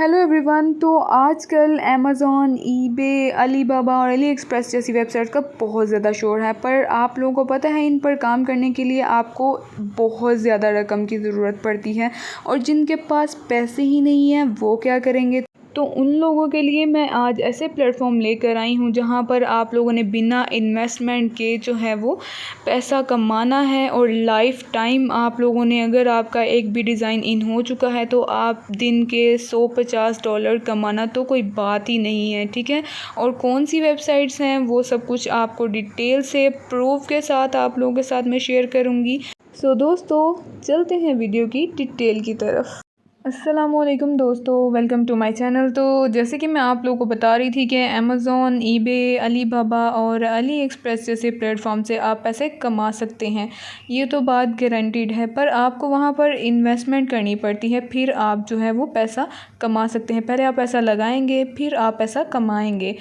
Hello everyone. तो आजकल Amazon, eBay, Alibaba और अली एक्सप्रेस जैसी वेबसाइट का बहुत ज़्यादा शोर है, पर आप लोगों को पता है इन पर काम करने के लिए आपको बहुत ज़्यादा रकम की ज़रूरत पड़ती है। और जिनके पास पैसे ही नहीं हैं वो क्या करेंगे? तो उन लोगों के लिए मैं आज ऐसे प्लेटफॉर्म लेकर आई हूँ जहाँ पर आप लोगों ने बिना इन्वेस्टमेंट के जो है वो पैसा कमाना है। और लाइफ टाइम आप लोगों ने, अगर आपका एक भी डिज़ाइन इन हो चुका है तो आप दिन के $150 कमाना तो कोई बात ही नहीं है, ठीक है। और कौन सी वेबसाइट्स हैं वो सब कुछ आपको डिटेल से प्रूफ के साथ आप लोगों के साथ मैं शेयर करूँगी। सो दोस्तों, चलते हैं वीडियो की डिटेल की तरफ। अस्सलामुअलैकुम दोस्तों, वेलकम टू माय चैनल। तो जैसे कि मैं आप लोगों को बता रही थी कि अमेज़ॉन, ईबे, अलीबाबा और अली एक्सप्रेस जैसे प्लेटफॉर्म से आप पैसे कमा सकते हैं, ये तो बात गारंटीड है। पर आपको वहाँ पर इन्वेस्टमेंट करनी पड़ती है, फिर आप जो है वो पैसा कमा सकते हैं। पहले आप पैसा लगाएंगे, फिर आप पैसा कमाएंगे।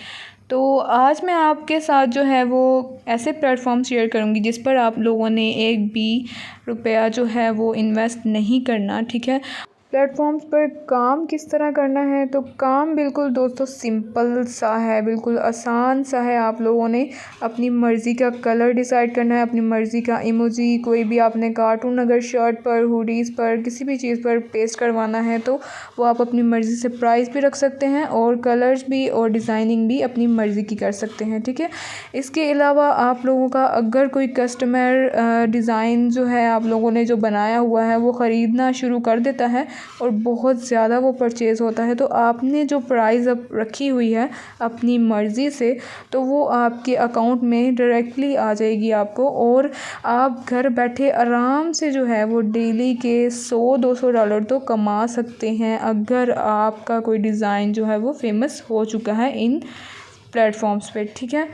तो आज मैं आपके साथ जो है वो ऐसे प्लेटफॉर्म शेयर करूँगी जिस पर आप लोगों ने एक भी रुपया जो है वो इन्वेस्ट नहीं करना, ठीक है। प्लेटफॉर्म्स पर काम किस तरह करना है? तो काम बिल्कुल दोस्तों सिंपल सा है, बिल्कुल आसान सा है। आप लोगों ने अपनी मर्ज़ी का कलर डिसाइड करना है, अपनी मर्ज़ी का इमोजी, कोई भी आपने कार्टून अगर शर्ट पर, हुडीज़ पर, किसी भी चीज़ पर पेस्ट करवाना है तो वो आप अपनी मर्ज़ी से प्राइस भी रख सकते हैं और कलर्स भी और डिज़ाइनिंग भी अपनी मर्ज़ी की कर सकते हैं, ठीक है। इसके अलावा आप लोगों का अगर कोई कस्टमर डिज़ाइन जो है आप लोगों ने जो बनाया हुआ है वो ख़रीदना शुरू कर देता है और बहुत ज़्यादा वो परचेज़ होता है, तो आपने जो प्राइस अब रखी हुई है अपनी मर्ज़ी से, तो वो आपके अकाउंट में डायरेक्टली आ जाएगी आपको। और आप घर बैठे आराम से जो है वो डेली के $100-200 तो कमा सकते हैं अगर आपका कोई डिज़ाइन जो है वो फेमस हो चुका है इन प्लेटफॉर्म्स पे, ठीक है।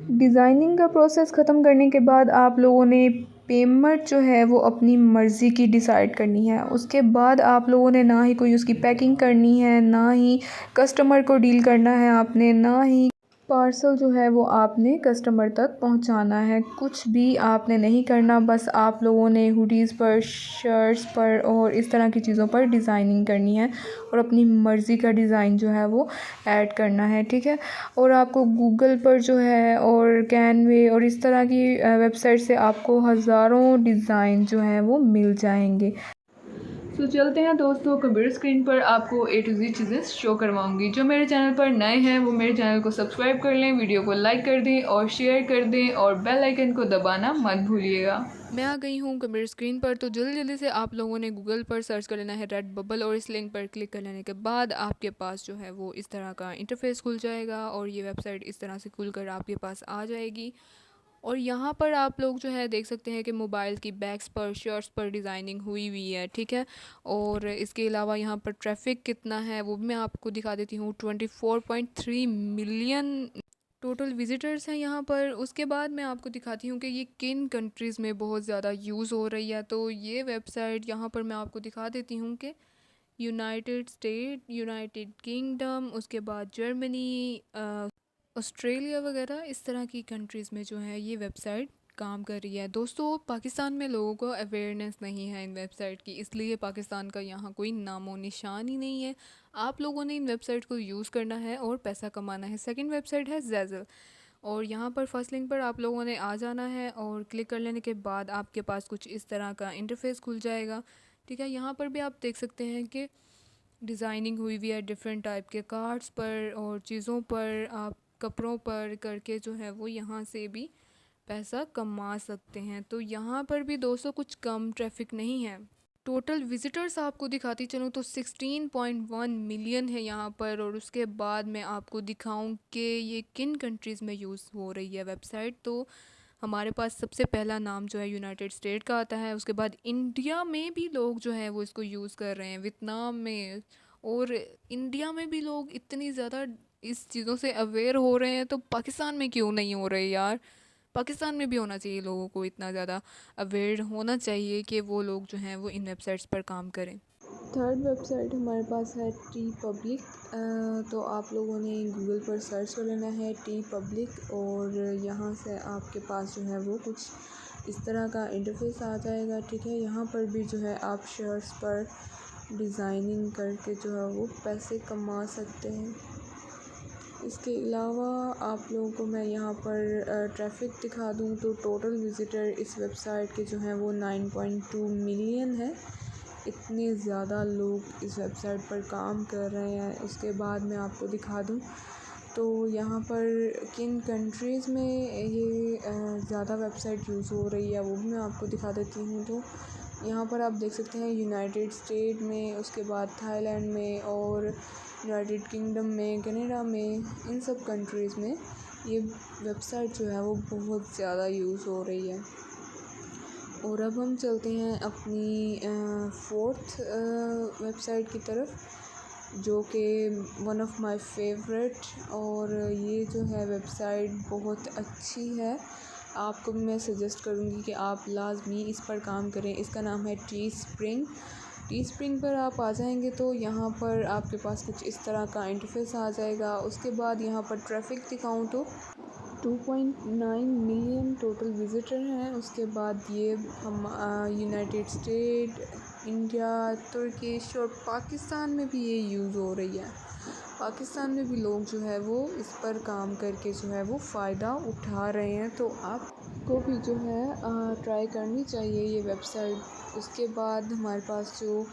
डिज़ाइनिंग का प्रोसेस ख़त्म करने के बाद आप लोगों ने पेमेंट जो है वो अपनी मर्ज़ी की डिसाइड करनी है। उसके बाद आप लोगों ने ना ही कोई उसकी पैकिंग करनी है, ना ही कस्टमर को डील करना है आपने, ना ही पार्सल जो है वो आपने कस्टमर तक पहुंचाना है। कुछ भी आपने नहीं करना, बस आप लोगों ने हुडीज़ पर, शर्ट्स पर और इस तरह की चीज़ों पर डिज़ाइनिंग करनी है और अपनी मर्ज़ी का डिज़ाइन जो है वो ऐड करना है, ठीक है। और आपको गूगल पर जो है और कैनवे और इस तरह की वेबसाइट से आपको हज़ारों डिज़ाइन जो हैं वो मिल जाएंगे। तो चलते हैं दोस्तों, कंप्यूटर स्क्रीन पर आपको A to Z चीज़ें शो करवाऊंगी। जो मेरे चैनल पर नए हैं वो मेरे चैनल को सब्सक्राइब कर लें, वीडियो को लाइक कर दें और शेयर कर दें और बेल आइकन को दबाना मत भूलिएगा। मैं आ गई हूँ कंप्यूटर स्क्रीन पर। तो जल्दी से आप लोगों ने गूगल पर सर्च कर लेना है रेड बबल और इस लिंक पर क्लिक कर लेने के बाद आपके पास जो है वो इस तरह का इंटरफेस खुल जाएगा और ये वेबसाइट इस तरह से खुलकर आपके पास आ जाएगी। और यहाँ पर आप लोग जो है देख सकते हैं कि मोबाइल की बैग्स पर, शर्ट्स पर डिज़ाइनिंग हुई हुई है, ठीक है। और इसके अलावा यहाँ पर ट्रैफिक कितना है वो भी मैं आपको दिखा देती हूँ। 24.3 मिलियन टोटल विजिटर्स हैं यहाँ पर। उसके बाद मैं आपको दिखाती हूँ कि ये किन कंट्रीज़ में बहुत ज़्यादा यूज़ हो रही है। तो ये वेबसाइट यहाँ पर मैं आपको दिखा देती हूँ कि यूनाइटेड स्टेट, यूनाइटेड किंगडम, उसके बाद जर्मनी, ऑस्ट्रेलिया वगैरह इस तरह की कंट्रीज़ में जो है ये वेबसाइट काम कर रही है। दोस्तों, पाकिस्तान में लोगों को अवेयरनेस नहीं है इन वेबसाइट की, इसलिए पाकिस्तान का यहाँ कोई नामो निशान ही नहीं है। आप लोगों ने इन वेबसाइट को यूज़ करना है और पैसा कमाना है। सेकंड वेबसाइट है ज़ेज़ल और यहाँ पर फर्स्ट लिंक पर आप लोगों ने आ जाना है और क्लिक कर लेने के बाद आपके पास कुछ इस तरह का इंटरफेस खुल जाएगा, ठीक है। यहाँ पर भी आप देख सकते हैं कि डिज़ाइनिंग हुई हुई है डिफरेंट टाइप के कार्ड्स पर और चीज़ों पर, आप कपड़ों पर करके जो है वो यहाँ से भी पैसा कमा सकते हैं। तो यहाँ पर भी दोस्तों कुछ कम ट्रैफिक नहीं है। टोटल विजिटर्स आपको दिखाती चलूँ तो 16.1 मिलियन है यहाँ पर। और उसके बाद मैं आपको दिखाऊं कि ये किन कंट्रीज़ में यूज़ हो रही है वेबसाइट। तो हमारे पास सबसे पहला नाम जो है यूनाइटेड स्टेट का आता है। उसके बाद इंडिया में भी लोग जो हैं वो इसको यूज़ कर रहे हैं, वियतनाम में। और इंडिया में भी लोग इतनी ज़्यादा इस चीज़ों से अवेयर हो रहे हैं, तो पाकिस्तान में क्यों नहीं हो रहे यार। पाकिस्तान में भी होना चाहिए, लोगों को इतना ज़्यादा अवेयर होना चाहिए कि वो लोग जो हैं वो इन वेबसाइट्स पर काम करें। थर्ड वेबसाइट हमारे पास है टी पब्लिक। तो आप लोगों ने गूगल पर सर्च कर लेना है टी पब्लिक और यहाँ से आपके पास जो है वो कुछ इस तरह का इंटरफेस आ जाएगा, ठीक है। यहाँ पर भी जो है आप शर्ट्स पर डिज़ाइनिंग करके जो है वो पैसे कमा सकते हैं। इसके अलावा आप लोगों को मैं यहाँ पर ट्रैफ़िक दिखा दूँ तो टोटल विज़िटर इस वेबसाइट के जो हैं वो 9.2 मिलियन है। इतने ज़्यादा लोग इस वेबसाइट पर काम कर रहे हैं। उसके बाद मैं आपको दिखा दूँ तो यहाँ पर किन कंट्रीज़ में ये ज़्यादा वेबसाइट यूज़ हो रही है वो भी मैं आपको दिखा देती हूँ। तो यहाँ पर आप देख सकते हैं यूनाइटेड स्टेट में, उसके बाद थाईलैंड में और यूनाइटेड किंगडम में, कनाडा में, इन सब कंट्रीज़ में ये वेबसाइट जो है वो बहुत ज़्यादा यूज़ हो रही है। और अब हम चलते हैं अपनी फोर्थ वेबसाइट की तरफ, जो कि वन ऑफ़ माय फेवरेट, और ये जो है वेबसाइट बहुत अच्छी है। आपको भी मैं सजेस्ट करूँगी कि आप लाज़मी इस पर काम करें। इसका नाम है टीस्प्रिंग। टीस्प्रिंग पर आप आ जाएंगे तो यहाँ पर आपके पास कुछ इस तरह का इंटरफेस आ जाएगा। उसके बाद यहाँ पर ट्रैफ़िक दिखाऊँ तो 2.9 मिलियन टोटल विज़िटर हैं। उसके बाद ये हम यूनाइटेड स्टेट, इंडिया, तुर्किश और पाकिस्तान में भी ये यूज़ हो रही है। पाकिस्तान में भी लोग जो है वो इस पर काम करके जो है वो फ़ायदा उठा रहे हैं। तो आपको भी जो है ट्राई करनी चाहिए ये वेबसाइट। उसके बाद हमारे पास जो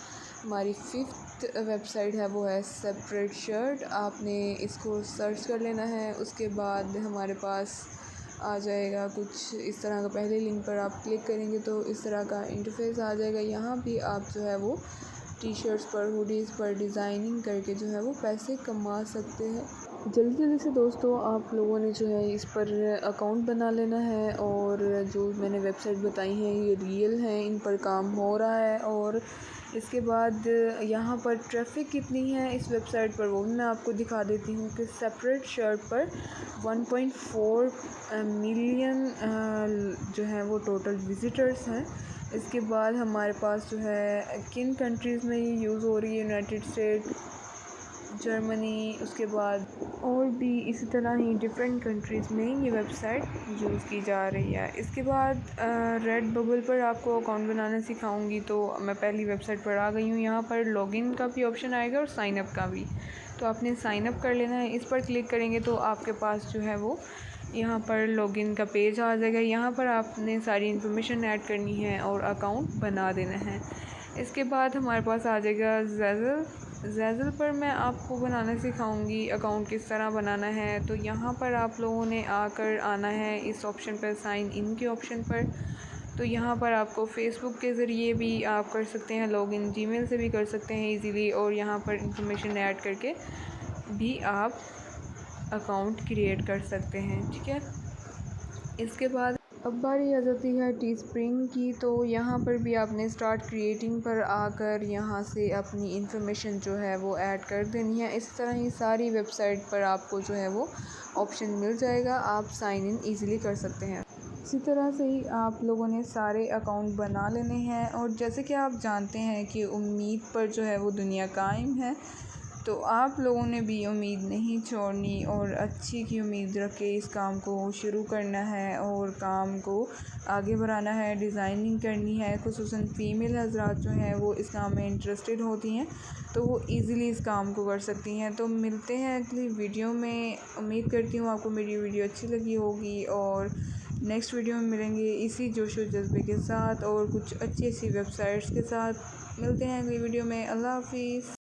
हमारी फिफ्थ वेबसाइट है वो है सेपरेट शर्ट। आपने इसको सर्च कर लेना है। उसके बाद हमारे पास आ जाएगा कुछ इस तरह का। पहले लिंक पर आप क्लिक करेंगे तो इस तरह का इंटरफेस आ जाएगा। यहाँ भी आप जो है वो टी शर्ट्स पर, हुडीज़ पर डिज़ाइनिंग करके जो है वो पैसे कमा सकते हैं। जल्दी जल्दी से दोस्तों आप लोगों ने जो है इस पर अकाउंट बना लेना है। और जो मैंने वेबसाइट बताई हैं ये रियल हैं, इन पर काम हो रहा है। और इसके बाद यहाँ पर ट्रैफ़िक कितनी है इस वेबसाइट पर वो भी मैं आपको दिखा देती हूँ कि सेपरेट शर्ट पर 1.4 मिलियन जो है वो टोटल विज़िटर्स हैं। इसके बाद हमारे पास जो है किन कंट्रीज़ में ये यूज़ हो रही है, यूनाइटेड स्टेट, जर्मनी, उसके बाद और भी इसी तरह ही डिफरेंट कंट्रीज़ में ये वेबसाइट यूज़ की जा रही है। इसके बाद रेड बबल पर आपको अकाउंट बनाना सिखाऊंगी। तो मैं पहली वेबसाइट पर आ गई हूँ। यहाँ पर लॉगिन का भी ऑप्शन आएगा और साइन अप का भी। तो आपने साइन अप कर लेना है। इस पर क्लिक करेंगे तो आपके पास जो है वो यहाँ पर लॉगिन का पेज आ जाएगा। यहाँ पर आपने सारी इन्फॉर्मेशन ऐड करनी है और अकाउंट बना देना है। इसके बाद हमारे पास आ जाएगा ज़ैज़ल पर मैं आपको बनाना सिखाऊंगी अकाउंट किस तरह बनाना है। तो यहाँ पर आप लोगों ने आकर आना है इस ऑप्शन पर, साइन इन के ऑप्शन पर। तो यहाँ पर आपको फ़ेसबुक के ज़रिए भी आप कर सकते हैं लॉगिन, जीमेल से भी कर सकते हैं इजीली। और यहाँ पर इंफॉर्मेशन ऐड करके भी आप अकाउंट क्रिएट कर सकते हैं, ठीक है। इसके बाद अब बारी आ जाती है टीस्प्रिंग की। तो यहाँ पर भी आपने स्टार्ट क्रिएटिंग पर आकर यहाँ से अपनी इन्फॉर्मेशन जो है वो ऐड कर देनी है। इस तरह ही सारी वेबसाइट पर आपको जो है वो ऑप्शन मिल जाएगा, आप साइन इन ईज़िली कर सकते हैं। इसी तरह से ही आप लोगों ने सारे अकाउंट बना लेने हैं। और जैसे कि आप जानते हैं कि उम्मीद पर जो है वो दुनिया कायम है, तो आप लोगों ने भी उम्मीद नहीं छोड़नी और अच्छी की उम्मीद रख के इस काम को शुरू करना है और काम को आगे बढ़ाना है। डिज़ाइनिंग करनी है, ख़ुसूसन फ़ीमेल हज़रात जो हैं वो इस काम में इंटरेस्टेड होती हैं तो वो इजीली इस काम को कर सकती हैं। तो मिलते हैं अगली वीडियो में। उम्मीद करती हूँ आपको मेरी वीडियो अच्छी लगी होगी और नेक्स्ट वीडियो में मिलेंगे इसी जोश और जज्बे के साथ और कुछ अच्छी वेबसाइट्स के साथ। मिलते हैं अगली वीडियो में। अल्लाह हाफ़िज़।